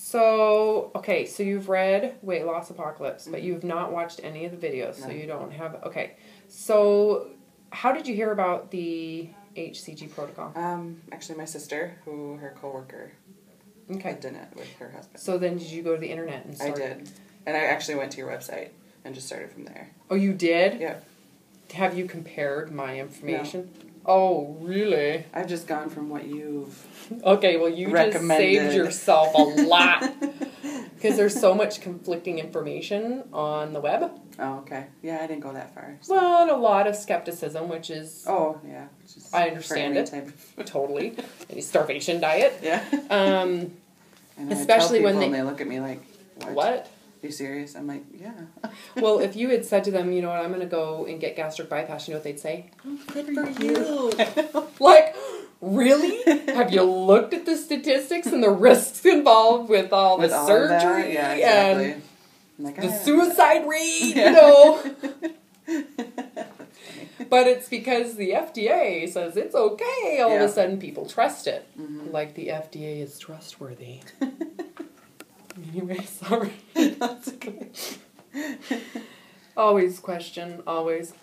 So, okay, so you've read Weight Loss Apocalypse, but you've not watched any of the videos, so you don't have... Okay, so how did you hear about the HCG protocol? Actually, my sister, her coworker, had done it with her husband. So then did you go to the internet and start? I did. And I actually went to your website and just started from there. Oh, you did? Yeah. Have you compared my information? No. Oh, really? I've just gone from what you've Okay, well, you just saved yourself a lot. Because there's so much conflicting information on the web. Oh, okay. Yeah, I didn't go that far. So. Well, and a lot of skepticism, which is... Oh, yeah. Just I understand it. Totally. Any starvation diet. Yeah. Especially when they look at me like, what? Are you serious? I'm like, yeah. Well, if you had said to them, you know what, I'm going to go and get gastric bypass, you know what they'd say? Oh, good for you. Like, really? Have you looked at the statistics and the risks involved with all the surgery? Yeah, exactly. And like, the suicide rate, you know? But it's because the FDA says it's okay. All of a sudden, people trust it. Mm-hmm. Like the FDA is trustworthy. Anyway, sorry. That's okay. Always question, always.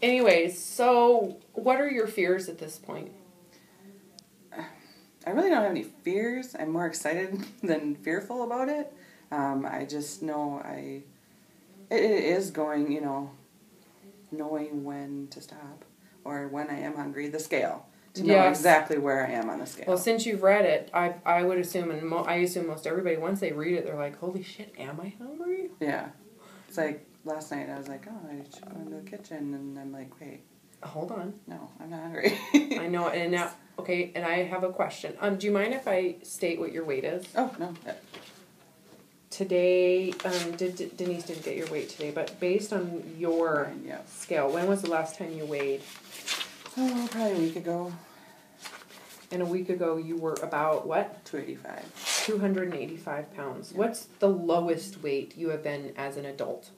Anyways, so what are your fears at this point? I really don't have any fears. I'm more excited than fearful about it. I just know it is going, you know, knowing when to stop or when I am hungry, the scale. To know exactly where I am on the scale. Well, since you've read it, I would assume, and I assume most everybody, once they read it, they're like, holy shit, am I hungry? Yeah. It's like, last night I was like, oh, I should go into the kitchen, and I'm like, wait. Hold on. No, I'm not hungry. I know, and now, okay, and I have a question. Do you mind if I state what your weight is? Oh, no. Yeah. Today, Denise didn't get your weight today, but based on your scale, when was the last time you weighed? Oh, probably a week ago. And a week ago, you were about what? 285. 285 pounds. Yeah. What's the lowest weight you have been as an adult?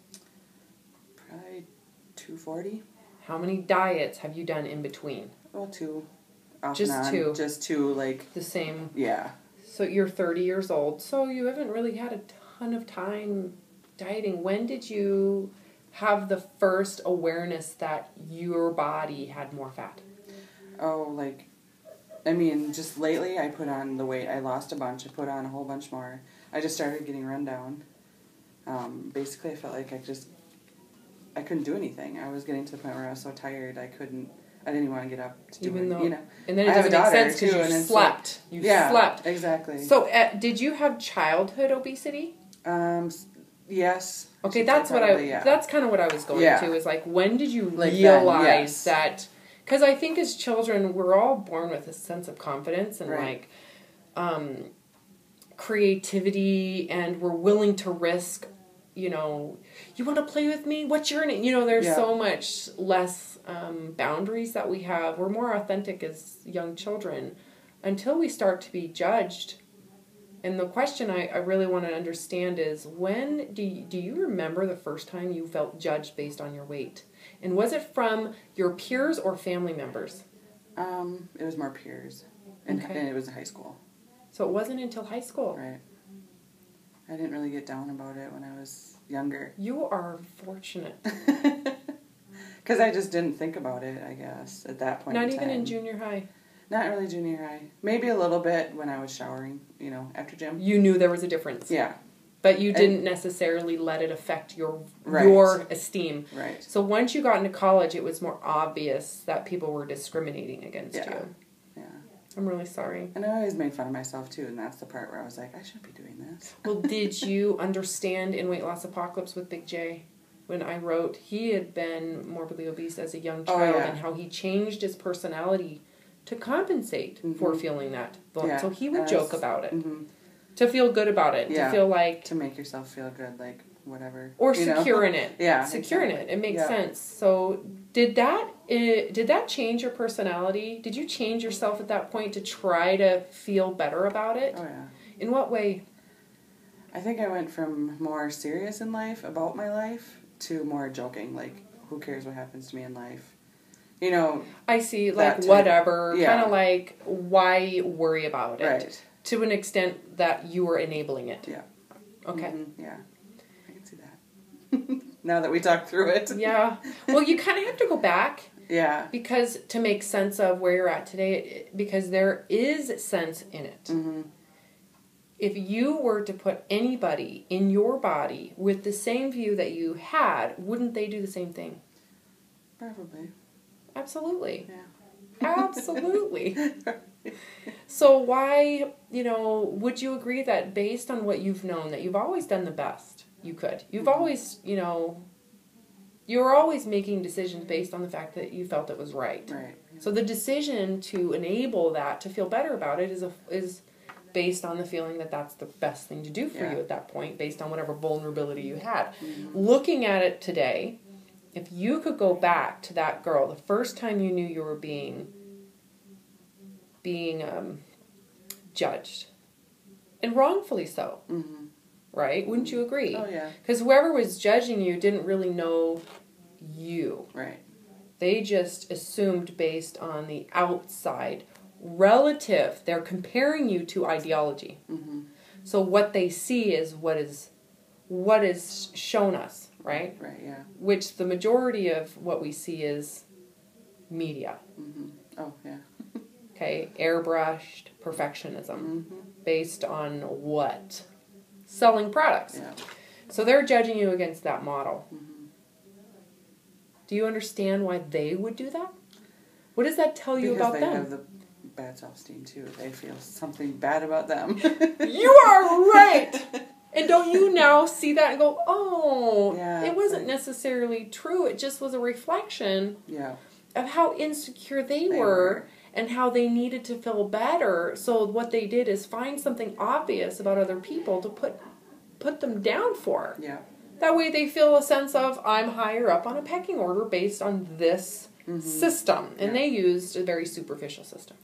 Probably 240. How many diets have you done in between? Well, 2. Just 2. Just 2, like... The same. Yeah. So you're 30 years old, so you haven't really had a ton of time dieting. When did you have the first awareness that your body had more fat? Oh, like... I mean, just lately I put on the weight. I lost a bunch. I put on a whole bunch more. I just started getting run down. Basically, I felt like I couldn't do anything. I was getting to the point where I was so tired I didn't even want to get up to do it, you know. And then it doesn't make sense because you slept. You slept. Exactly. So, did you have childhood obesity? Yes. Okay, that's that's kind of what I was going to, is like, when did you realize that... Because I think as children, we're all born with a sense of confidence and like creativity, and we're willing to risk, you know, you want to play with me? What's your name? You know, there's so much less boundaries that we have. We're more authentic as young children until we start to be judged. And the question I really want to understand is, when do you remember the first time you felt judged based on your weight? And was it from your peers or family members? It was more peers. And it was in high school. So it wasn't until high school? Right. I didn't really get down about it when I was younger. You are fortunate. Because I just didn't think about it, I guess, at that point in time. Not even in junior high? Not really junior high. Maybe a little bit when I was showering, you know, after gym. You knew there was a difference? Yeah. But you didn't necessarily let it affect your esteem. Right. So once you got into college, it was more obvious that people were discriminating against you. Yeah. I'm really sorry. And I always made fun of myself, too, and that's the part where I was like, I shouldn't be doing this. Well, did you understand in Weight Loss Apocalypse with Big J, when I wrote, he had been morbidly obese as a young child, and how he changed his personality to compensate for feeling that. So he would joke about it. To feel good about it. To feel like... To make yourself feel good, like, whatever. Or secure in it. Yeah. Secure in it. It makes sense. So, did that change your personality? Did you change yourself at that point to try to feel better about it? Oh, yeah. In what way? I think I went from more serious in life, about my life, to more joking. Like, who cares what happens to me in life? You know... I see, like, whatever. Kind of like, why worry about it? Right. to an extent that you were enabling it. Yeah. Okay. Mm-hmm. Yeah. I can see that. Now that we talked through it. Yeah. Well, you kind of have to go back. Yeah. Because to make sense of where you're at today, because there is sense in it. Mm-hmm. If you were to put anybody in your body with the same view that you had, wouldn't they do the same thing? Probably. Absolutely. Yeah. Absolutely. So why, would you agree that based on what you've known, that you've always done the best you could? You've always, you were always making decisions based on the fact that you felt it was right. Right. Yeah. So the decision to enable that, to feel better about it, is based on the feeling that that's the best thing to do for you at that point, based on whatever vulnerability you had. Mm-hmm. Looking at it today, if you could go back to that girl, the first time you knew you were being judged, and wrongfully so, mm-hmm. right? Wouldn't you agree? Oh, yeah. Because whoever was judging you didn't really know you. Right. They just assumed based on the outside relative. They're comparing you to ideology. Mm-hmm. So what they see is what is shown us, right? Right, yeah. Which the majority of what we see is media. Mm-hmm. Oh, yeah. Okay, airbrushed perfectionism. Mm-hmm. Based on what? Selling products. Yeah. So they're judging you against that model. Mm-hmm. Do you understand why they would do that? What does that tell you about them? Because they have the bad self-esteem too. They feel something bad about them. You are right! And don't you now see that and go, oh, it wasn't necessarily true. It just was a reflection of how insecure they were and how they needed to feel better. So what they did is find something obvious about other people to put them down for. Yeah. That way they feel a sense of, I'm higher up on a pecking order based on this system. And they used a very superficial system.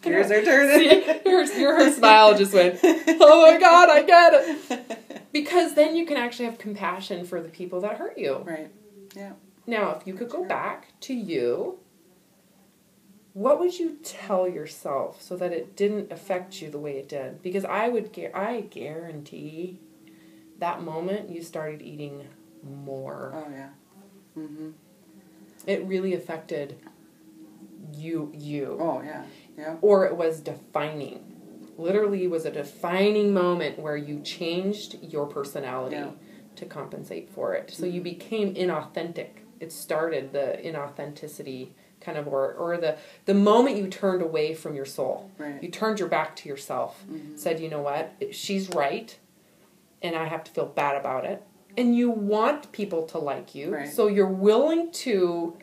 Here's our turn. See, her smile just went, oh my God, I get it. Because then you can actually have compassion for the people that hurt you. Right. Yeah. Now, if you could go back to you, what would you tell yourself so that it didn't affect you the way it did? Because I guarantee that moment you started eating more. Oh, yeah. Mm-hmm. It really affected you. Oh, yeah. Yeah. Or it was defining. Literally was a defining moment where you changed your personality to compensate for it. So you became inauthentic. It started the inauthenticity kind of, or the moment you turned away from your soul. Right. You turned your back to yourself, said, you know what, she's right, and I have to feel bad about it. And you want people to like you, so you're willing to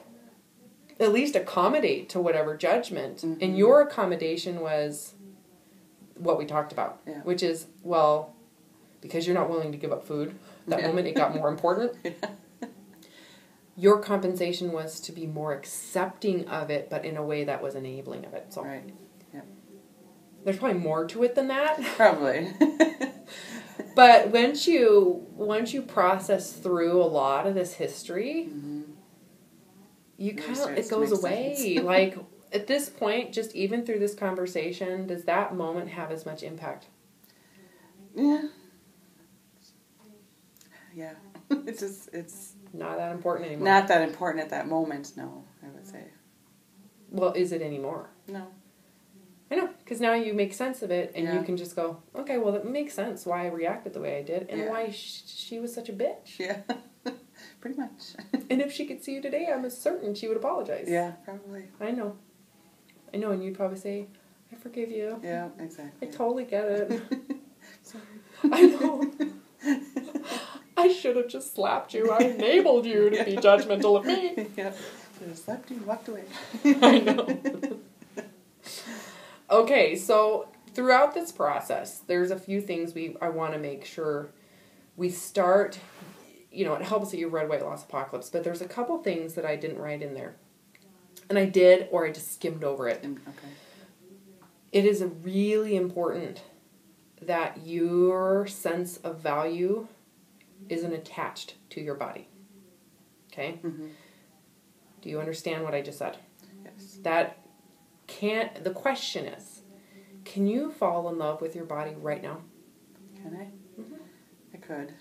at least accommodate to whatever judgment. And your accommodation was what we talked about, which is, well, because you're not willing to give up food, that moment it got more important. Your compensation was to be more accepting of it, but in a way that was enabling of it. So there's probably more to it than that. Probably. But once you process through a lot of this history, you kind of, it goes away. Like, at this point, just even through this conversation, does that moment have as much impact? Yeah. Yeah. It's not that important anymore. Not that important at that moment, no, I would say. Well, is it anymore? No. I know, because now you make sense of it, and you can just go, okay, well, that makes sense why I reacted the way I did, and why she was such a bitch. Yeah. Pretty much. And if she could see you today, I'm certain she would apologize. Yeah, probably. I know, and you'd probably say, I forgive you. Yeah, exactly. I totally get it. Sorry. I know. I should have just slapped you. I enabled you to be judgmental of me. Yeah. Should have slapped you and walked away. I know. Okay, so throughout this process, there's a few things I want to make sure we start. It helps that you read Weight Loss Apocalypse, but there's a couple things that I didn't write in there. And I did, or I just skimmed over it. Okay. It is really important that your sense of value isn't attached to your body. Okay? Mm-hmm. Do you understand what I just said? Yes. That the question is, can you fall in love with your body right now? Can I? Mm-hmm. I could.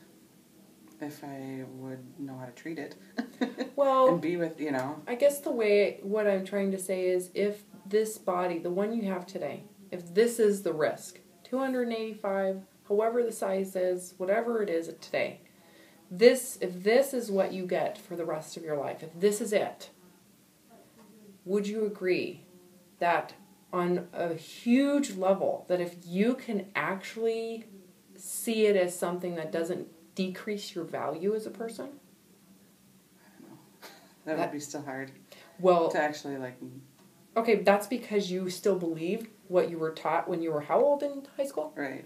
If I would know how to treat it. Well, and be with, I guess what I'm trying to say is, if this body, the one you have today, if this is the risk, 285, however the size is, whatever it is today, if this is what you get for the rest of your life, if this is it, would you agree that on a huge level, that if you can actually see it as something that doesn't decrease your value as a person? I don't know. That would be still hard. Well, to actually okay, that's because you still believe what you were taught when you were how old in high school? Right,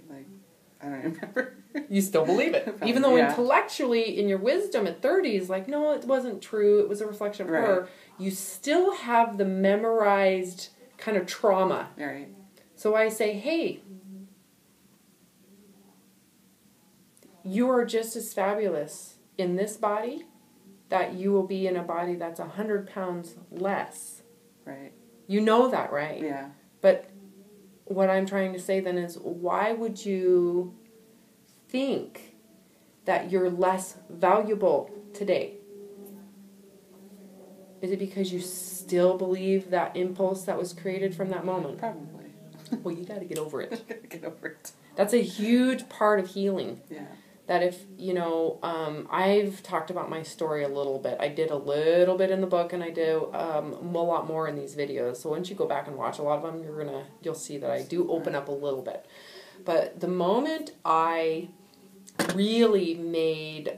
I don't remember. You still believe it. Probably, even though intellectually, in your wisdom at 30 is no, it wasn't true, it was a reflection of her. You still have the memorized kind of trauma. Right. So I say, hey, you are just as fabulous in this body that you will be in a body that's 100 pounds less. Right. You know that, right? Yeah. But what I'm trying to say then is, why would you think that you're less valuable today? Is it because you still believe that impulse that was created from that moment? Probably. Well, you got to get over it. Get over it. That's a huge part of healing. Yeah. That if, I've talked about my story a little bit. I did a little bit in the book, and I do a lot more in these videos. So once you go back and watch a lot of them, you'll see that I do open up a little bit. But the moment I really made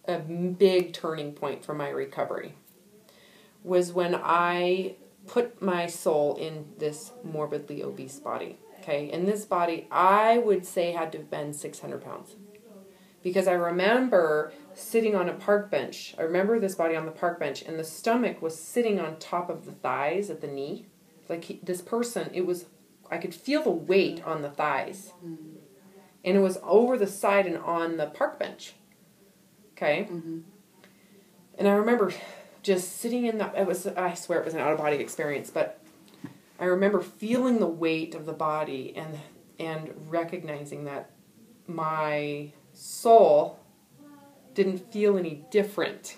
a big turning point for my recovery was when I put my soul in this morbidly obese body. Okay, and this body, I would say, had to have been 600 pounds. Because I remember sitting on a park bench. I remember this body on the park bench, and the stomach was sitting on top of the thighs at the knee. This person, I could feel the weight on the thighs. Mm-hmm. And it was over the side and on the park bench. Okay? Mm-hmm. And I remember just sitting in that, I swear it was an out-of-body experience, but I remember feeling the weight of the body and recognizing that my soul didn't feel any different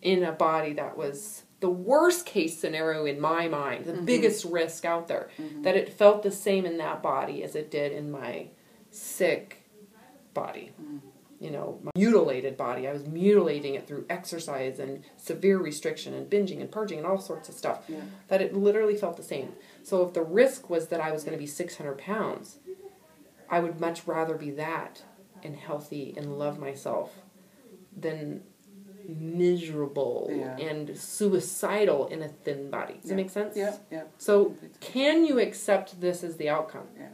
in a body that was the worst case scenario in my mind, the biggest risk out there, that it felt the same in that body as it did in my sick body. My mutilated body. I was mutilating it through exercise and severe restriction and binging and purging and all sorts of stuff. Yeah. That it literally felt the same. So if the risk was that I was going to be 600 pounds, I would much rather be that and healthy and love myself than miserable and suicidal in a thin body. Does that make sense? Yeah, yeah. So can you accept this as the outcome? Yeah.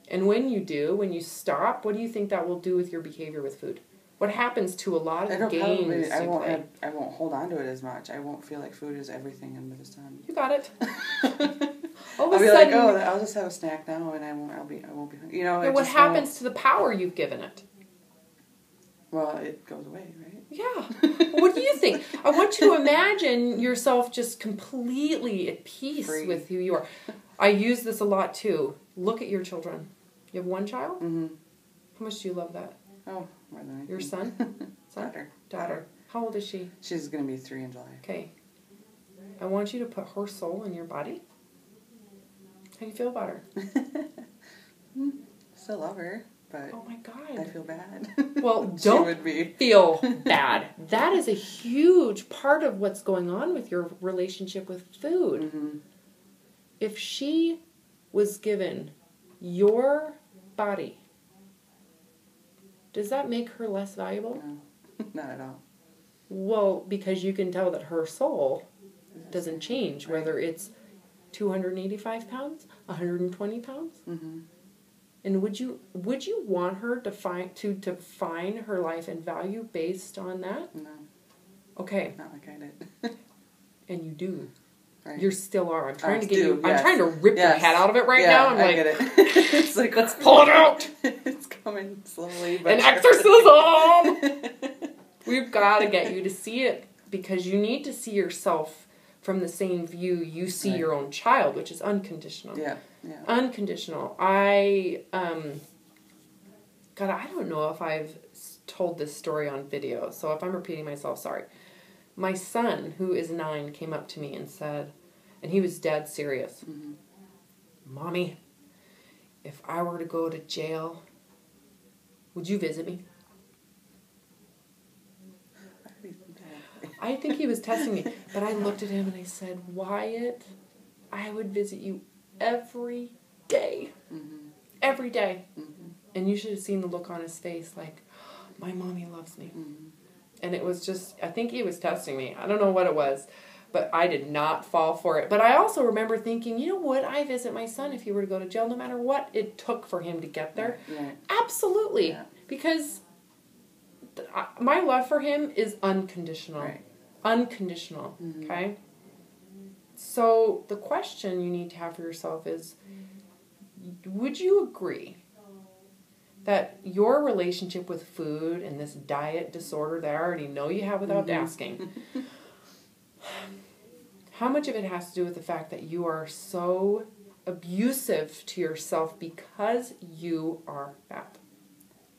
And when you stop, what do you think that will do with your behavior with food? What happens to a lot of the games I won't hold on to it as much. I won't feel like food is everything under the sun. You got it. I'll be like, I'll just have a snack now, and I won't be hungry. What happens to the power you've given it? Well, it goes away, right? Yeah. What do you think? I want you to imagine yourself just completely at peace with who you are. I use this a lot too. Look at your children. You have one child? Mm-hmm. How much do you love that? Oh, more than anything. Your son? Daughter. How old is she? She's going to be 3 in July. Okay. I want you to put her soul in your body. How do you feel about her? Still love her, but oh my God, I feel bad. Well, don't feel bad. That is a huge part of what's going on with your relationship with food. Mm-hmm. If she was given your body, does that make her less valuable? No, not at all. Well, because you can tell that her soul doesn't change, whether it's 285 pounds, 120 pounds. Mm-hmm. And would you want her to define her life and value based on that? No. Okay. Not like I did. And you do. Right. You still are. I'm trying to get you. I'm trying to rip your head out of it now. I'm I get it. It's like, let's pull it out. It's coming slowly, but an exorcism. We've got to get you to see it because you need to see yourself from the same view you see Right. your own child, which is unconditional. Yeah, yeah. Unconditional. God, I don't know if I've told this story on video, so if I'm repeating myself, sorry. My son, who is 9, came up to me and said, and he was dead serious, Mm-hmm. Mommy, if I were to go to jail, would you visit me? I think he was testing me, but I looked at him and I said, Wyatt, I would visit you every day. Mm-hmm. Every day. Mm-hmm. And you should have seen the look on his face, like, my mommy loves me. Mm-hmm. And it was just, I think he was testing me. I don't know what it was, but I did not fall for it. But I also remember thinking, you know, would I visit my son if he were to go to jail, no matter what it took for him to get there? Right. Absolutely. Yeah. Because my love for him is unconditional. Right. Unconditional. Mm-hmm. Okay? So the question you need to have for yourself is, would you agree that your relationship with food and this diet disorder that I already know you have without Mm-hmm. asking, how much of it has to do with the fact that you are so abusive to yourself because you are fat?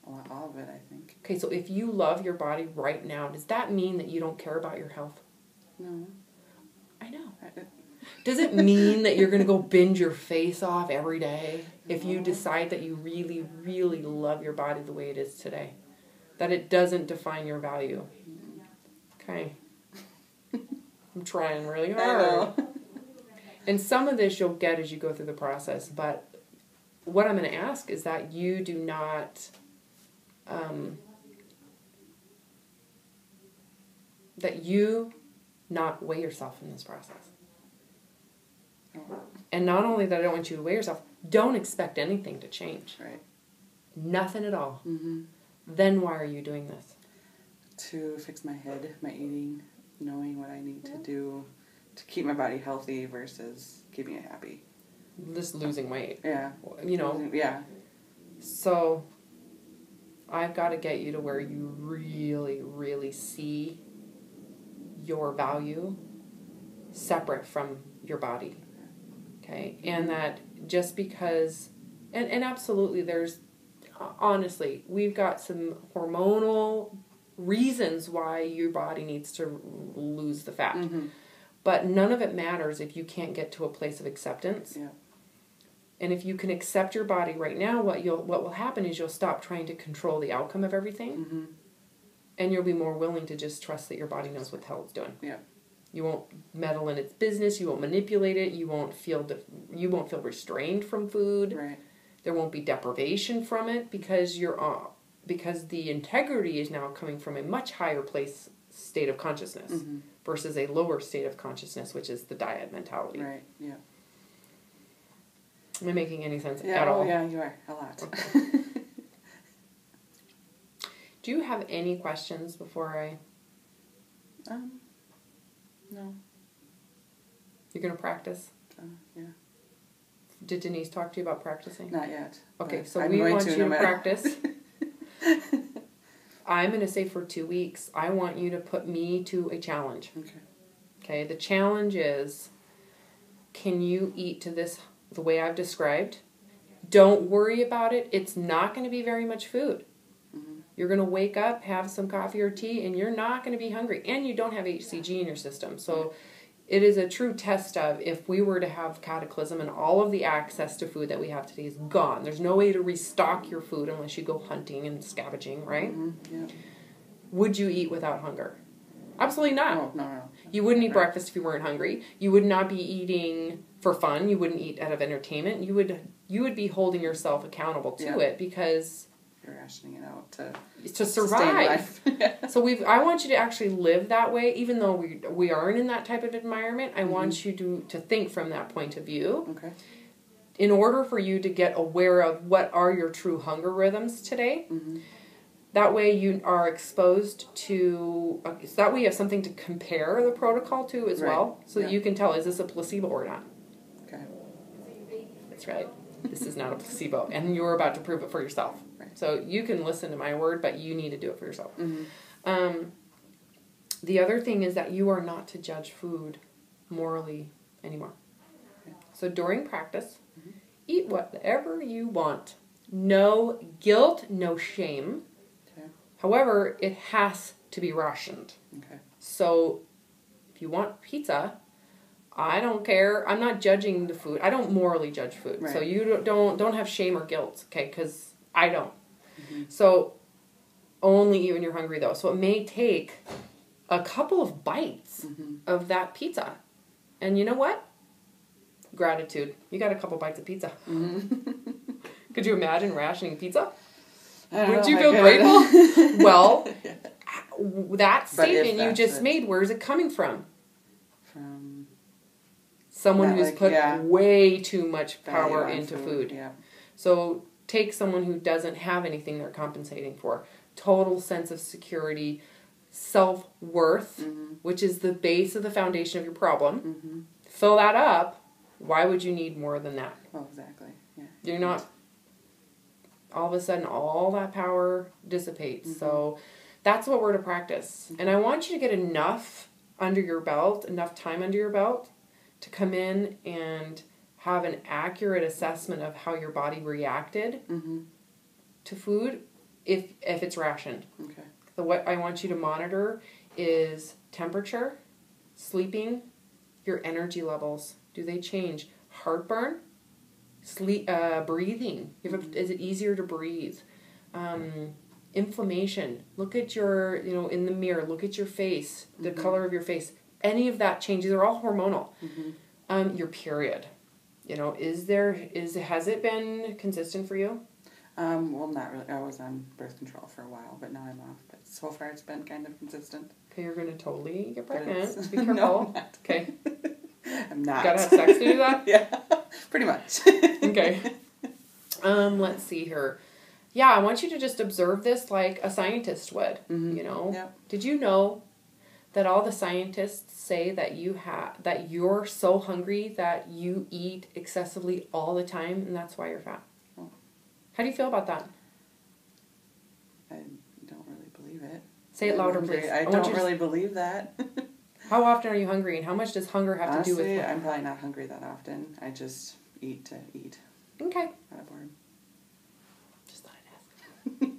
All of it, I think. Okay, so if you love your body right now, does that mean that you don't care about your health? No. I know. Does it mean that you're going to go binge your face off every day if you decide that you really, really love your body the way it is today? That it doesn't define your value? Okay. I'm trying really hard. I know. And some of this you'll get as you go through the process, but what I'm going to ask is that you do not... that you not weigh yourself in this process. And not only that I don't want you to weigh yourself, don't expect anything to change. Right. Nothing at all. Mm-hmm. Then why are you doing this? To fix my head, my eating, knowing what I need to do to keep my body healthy versus keeping it happy. Just losing weight. Yeah. You know. Yeah. So I've got to get you to where you really, really see your value separate from your body. Okay? And that just because, and absolutely there's, honestly, we've got some hormonal reasons why your body needs to lose the fat. Mm-hmm. But none of it matters if you can't get to a place of acceptance. Yeah. And if you can accept your body right now, what will happen is you'll stop trying to control the outcome of everything. Mm-hmm. And you'll be more willing to just trust that your body knows what the hell it's doing. Yeah. You won't meddle in its business. You won't manipulate it. You won't feel restrained from food. Right. There won't be deprivation from it because the integrity is now coming from a much higher state of consciousness Mm-hmm. versus a lower state of consciousness, which is the diet mentality. Right. Yeah. Am I making any sense Yeah. at all? Oh, yeah, you are. A lot. Okay. Do you have any questions before I... No. You're going to practice? Yeah. Did Denise talk to you about practicing? Not yet. Okay, so I'm we going want you to no practice. I'm going to say for 2 weeks, I want you to put me to a challenge. Okay. Okay, the challenge is, can you eat to this the way I've described? Don't worry about it. It's not going to be very much food. Mm-hmm. You're going to wake up, have some coffee or tea, and you're not going to be hungry. And you don't have HCG in your system. So it is a true test of if we were to have cataclysm and all of the access to food that we have today is gone. There's no way to restock your food unless you go hunting and scavenging, right? Mm-hmm. Yeah. Would you eat without hunger? Absolutely not. No. You wouldn't eat breakfast if you weren't hungry. You would not be eating for fun. You wouldn't eat out of entertainment. You would be holding yourself accountable to it because you're rationing it out to survive. So I want you to actually live that way, even though we aren't in that type of environment. I want you to think from that point of view. Okay. In order for you to get aware of what are your true hunger rhythms today. Mm-hmm. That way you are exposed to, so that way you have something to compare the protocol to as well. So that you can tell, is this a placebo or not? Okay. That's right. This is not a placebo. And you're about to prove it for yourself. Right. So you can listen to my word, but you need to do it for yourself. Mm-hmm. The other thing is that you are not to judge food morally anymore. Okay. So during practice, eat whatever you want. No guilt, no shame. Okay. However, it has to be rationed. Okay. So if you want pizza, I don't care. I'm not judging the food. I don't morally judge food. Right. So you don't have shame or guilt, okay? Because I don't. Mm-hmm. So only eat when you're hungry, though. So it may take a couple of bites of that pizza. And you know what? Gratitude. You got a couple bites of pizza. Mm-hmm. Could you imagine rationing pizza? Would you feel grateful? Well, that statement you just it. made, where is it coming from? From someone who's put way too much power into food. Yeah. So take someone who doesn't have anything they're compensating for. Total sense of security, self-worth, which is the base of the foundation of your problem. Mm-hmm. Fill that up. Why would you need more than that? Oh, exactly. Yeah. You're not... All of a sudden, all that power dissipates. Mm-hmm. So that's what we're to practice. Mm-hmm. And I want you to get enough under your belt, enough time under your belt, to come in and have an accurate assessment of how your body reacted to food if it's rationed. Okay. So what I want you to monitor is temperature, sleeping, your energy levels. Do they change? Heartburn, sleep, breathing. Is it easier to breathe? Inflammation. Look at your, in the mirror. Look at your face, the color of your face. Any of that changes. They're all hormonal. Your period. Has it been consistent for you? Well, not really. I was on birth control for a while, but now I'm off. But so far, it's been kind of consistent. Okay, you're going to totally get pregnant. Be No, careful. I'm not. Okay. I'm not. Gotta have sex to do that? Yeah, pretty much. Okay. Let's see here. Yeah, I want you to just observe this like a scientist would. Yep. Did you know that all the scientists say that that you're so hungry that you eat excessively all the time, and that's why you're fat? Oh. How do you feel about that? I don't really believe it. Say it louder, please. I don't really believe that. How often are you hungry, and how much does hunger have Honestly, to do with it? I'm probably not hungry that often. I just eat to eat. Okay. Out of boredom. Just thought I'd ask.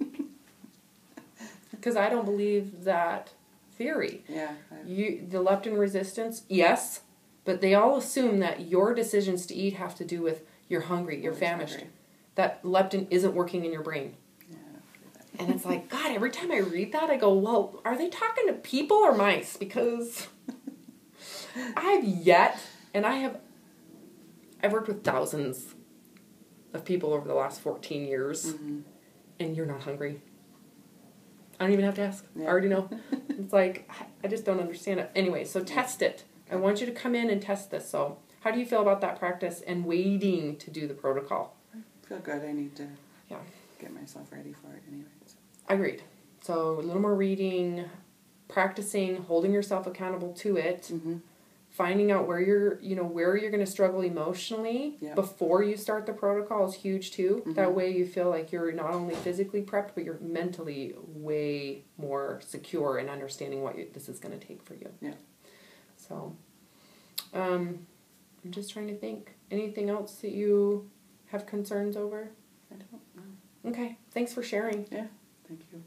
Because I don't believe that theory. Yeah. The leptin resistance, yes, but they all assume that your decisions to eat have to do with you're hungry, you're famished. Hungry. That leptin isn't working in your brain. Yeah, I don't believe that. And it's like, God, every time I read that, I go, well, are they talking to people or mice? Because I've worked with thousands of people over the last 14 years, and you're not hungry. I don't even have to ask. Yeah. I already know. It's like, I just don't understand it. Anyway, so test it. I want you to come in and test this. So how do you feel about that practice and waiting to do the protocol? I feel good. I need to get myself ready for it anyways. Agreed. So a little more reading, practicing, holding yourself accountable to it, finding out where you're going to struggle emotionally before you start the protocol is huge too. That way you feel like you're not only physically prepped, but you're mentally way more secure in understanding what this is going to take for you. Yeah. So, I'm just trying to think. Anything else that you have concerns over? I don't know. Okay. Thanks for sharing. Yeah. Thank you.